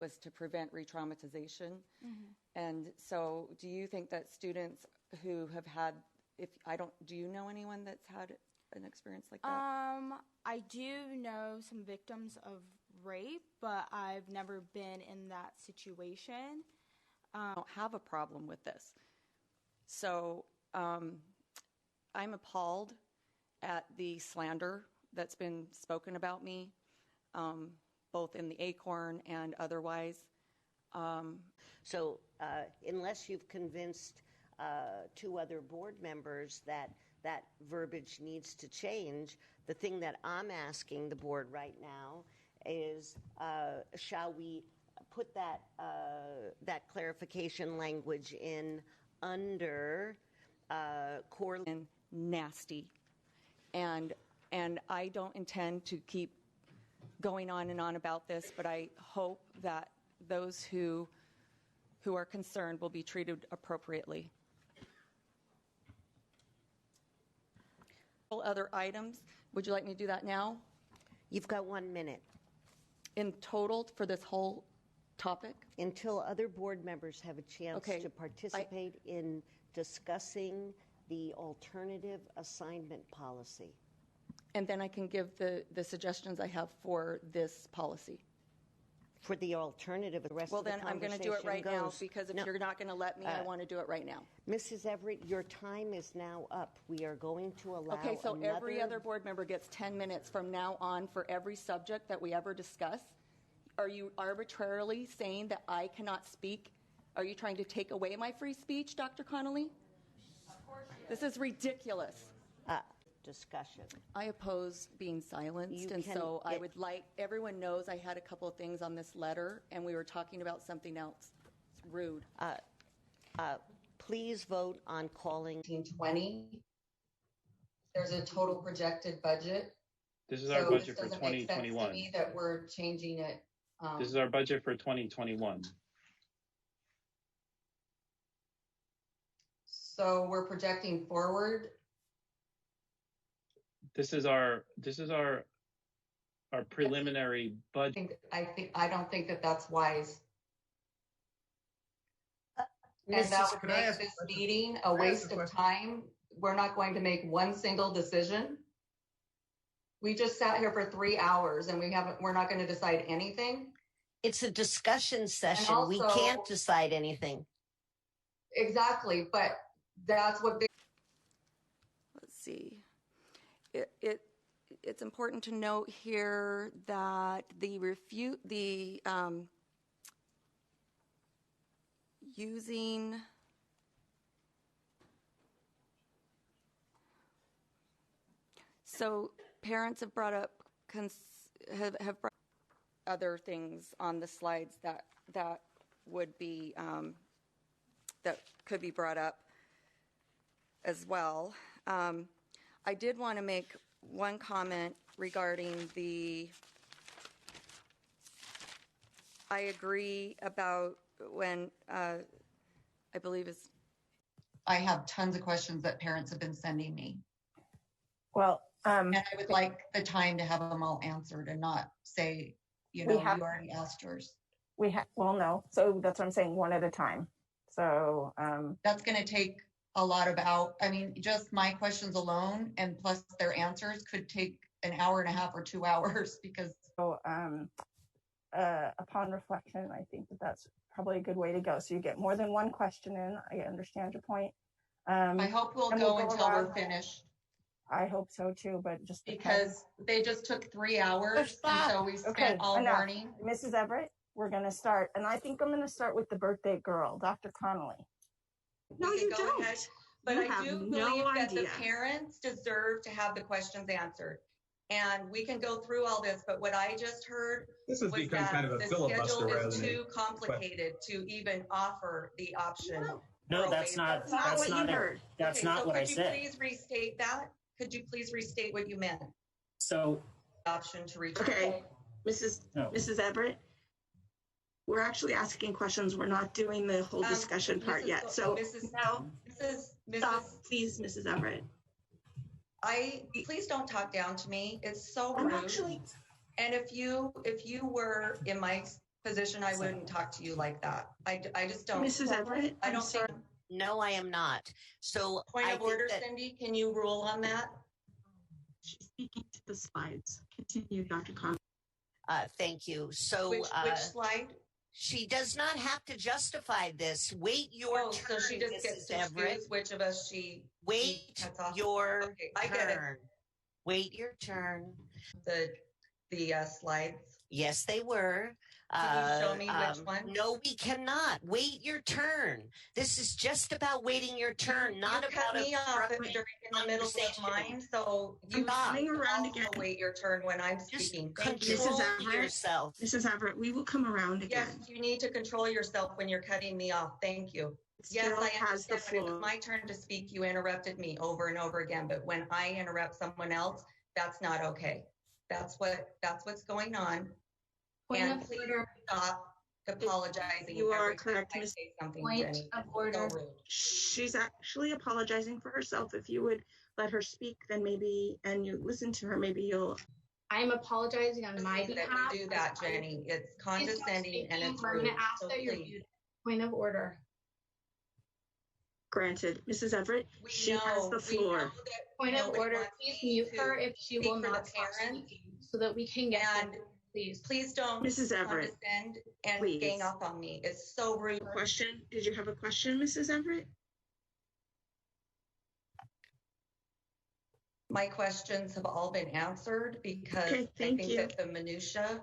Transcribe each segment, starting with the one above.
was to prevent re-traumatization. And so do you think that students who have had, do you know anyone that's had an experience like that? I do know some victims of rape, but I've never been in that situation. I don't have a problem with this. So I'm appalled at the slander that's been spoken about me, both in the Acorn and otherwise. So unless you've convinced 2 other board members that that verbiage needs to change, the thing that I'm asking the board right now is, shall we put that clarification language in under core and nasty, and I don't intend to keep going on and on about this, but I hope that those who are concerned will be treated appropriately. Other items, would you like me to do that now? You've got 1 minute. In total for this whole topic? Until other board members have a chance to participate in discussing the alternative assignment policy. And then I can give the suggestions I have for this policy. For the alternative, the rest of the conversation I'm going to do it right now, because if you're not going to let me, I want to do it right now. Mrs. Everett, your time is now up. We are going to allow Okay, so every other board member gets 10 minutes from now on for every subject that we ever discuss. Are you arbitrarily saying that I cannot speak? Are you trying to take away my free speech, Dr. Connolly? Of course you are. This is ridiculous. Discussion. I oppose being silenced, so I would like, everyone knows I had a couple of things on this letter, and we were talking about something else. It's rude. Please vote on calling. 1920. There's a total projected budget. This is our budget for 2021. Make sense to me that we're changing it. This is our budget for 2021. So we're projecting forward. This is our preliminary budget. I don't think that that's wise. And Mrs. that would make this meeting a waste of time. We're not going to make one single decision. We just sat here for 3 hours and we're not going to decide anything. It's a discussion session. Also, we can't decide anything. Exactly, but that's what let's see. It's important to note here that using so parents have brought up have brought other things on the slides that would be that could be brought up as well. I did want to make one comment regarding I agree about when I believe I have tons of questions that parents have been sending me. Well, and I would like the time to have them all answered and not say, you already asked yours. Well, no. So that's what I'm saying, one at a time. So that's going to take a lot just my questions alone and plus their answers could take an hour and a half or 2 hours because. So upon reflection, I think that's probably a good way to go. So you get more than one question in. I understand your point. I hope we'll go until we're finished. I hope so too, but just because they just took 3 hours, and so we spent all morning. Mrs. Everett, we're going to start, and I think I'm going to start with the birthday girl, Dr. Connolly. No, you don't. Ahead. But you I do believe that the parents deserve to have the questions answered. And we can go through all this, but what I just heard was that kind of a the schedule is too complicated to even offer the option. No, that's not what I said. Could you please restate that? Could you please restate what you meant? So, option to return. Okay, Mrs. Everett, we're actually asking questions. We're not doing the whole discussion part yet. So stop, please, Mrs. Everett. Please don't talk down to me. It's so rude. And if you were in my position, I wouldn't talk to you like that. I just don't. Mrs. Everett, I don't think. No, I am not. So Point I of think order, that- Cindy, can you rule on that? She's speaking to the slides. Continue, Dr. Conley. Thank you. So Which slide? she does not have to justify this. Wait your turn, so she just Mrs. gets to Everett. choose which of us she cuts off. Your Okay, I get it. turn. Wait your turn. The slides. Yes, they were. Can you show me which one? No, we cannot. Wait your turn. This is just about waiting your turn, not you about cut me off during in the middle of mine. So you coming around also again. wait your turn when I'm speaking. Thank you. Control Mrs. Everett. yourself. Mrs. Everett, we will come around again. Yes, you need to control yourself when you're cutting me off. Thank you. Yes, Still I has the understand, but it floor. was my turn to speak. You interrupted me over and over again. But when I interrupt someone else, that's not okay. That's what's going on. And please stop apologizing. You are every time correct, I Miss. say something, Point Jenny. of It's order. so rude. She's actually apologizing for herself. If you would let her speak, then maybe, and you listen to her, maybe you'll. I'm apologizing on my That behalf. you do that, Jenny. It's condescending and it's I'm rude. going to ask So that you're please. muted. Point of order. Granted, Mrs. Everett, We she know, has the we know floor. that Point of nobody order. wants Please me mute to her if she speak will for the not stop parents. speaking, so that we can get And her, please. please don't Mrs. Everett, condescend and please. gang up on me. It's so rude. Question? Did you have a question, Mrs. Everett? My questions have all been answered because Okay, I thank think you. that the minutia,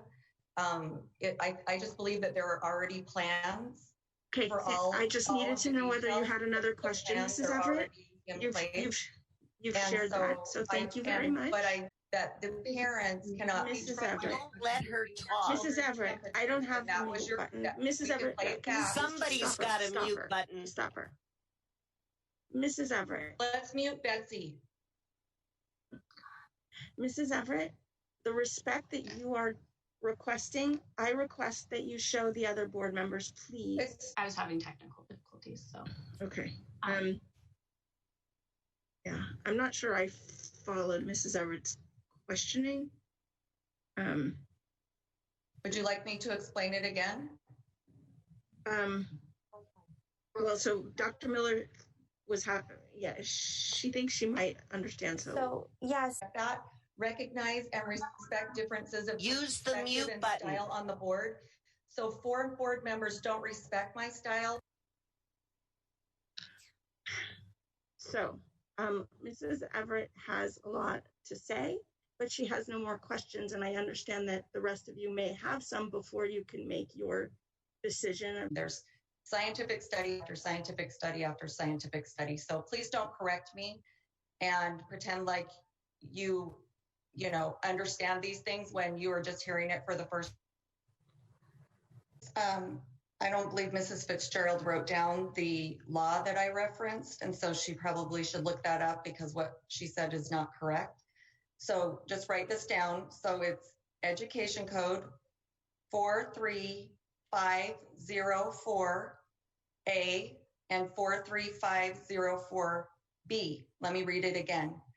I just believe that there are already plans Okay, for all. I just all needed of to the know whether you details. had another The question, plans Mrs. are Everett. already in You've place. shared that, so thank you very much. But that the parents cannot be Mrs. trusted. Everett. Don't let her talk. Mrs. Everett, I don't have the That was mute your button. that- Mrs. we can Everett, play it can you back. Somebody's stop her, got a stop mute her, button. Stop her. Mrs. Everett. Let's mute Betsy. Mrs. Everett, the respect that you are requesting, I request that you show the other board members, please. I was having technical difficulties, so. Okay. Yeah, I'm not sure I followed Mrs. Everett's questioning. Would you like me to explain it again? Well, so Dr. Miller was she thinks she might understand. So yes, That recognize and respect differences of Use the perspective mute and button. style on the board. So 4 board members don't respect my style. So, Mrs. Everett has a lot to say, but she has no more questions. And I understand that the rest of you may have some before you can make your decision. There's scientific study after scientific study after scientific study. So please don't correct me and pretend like you understand these things when you are just hearing it for the first. I don't believe Mrs. Fitzgerald wrote down the law that I referenced, and so she probably should look that up because what she said is not correct. So just write this down. So it's Education Code 43504A and 43504B. Let me read it again.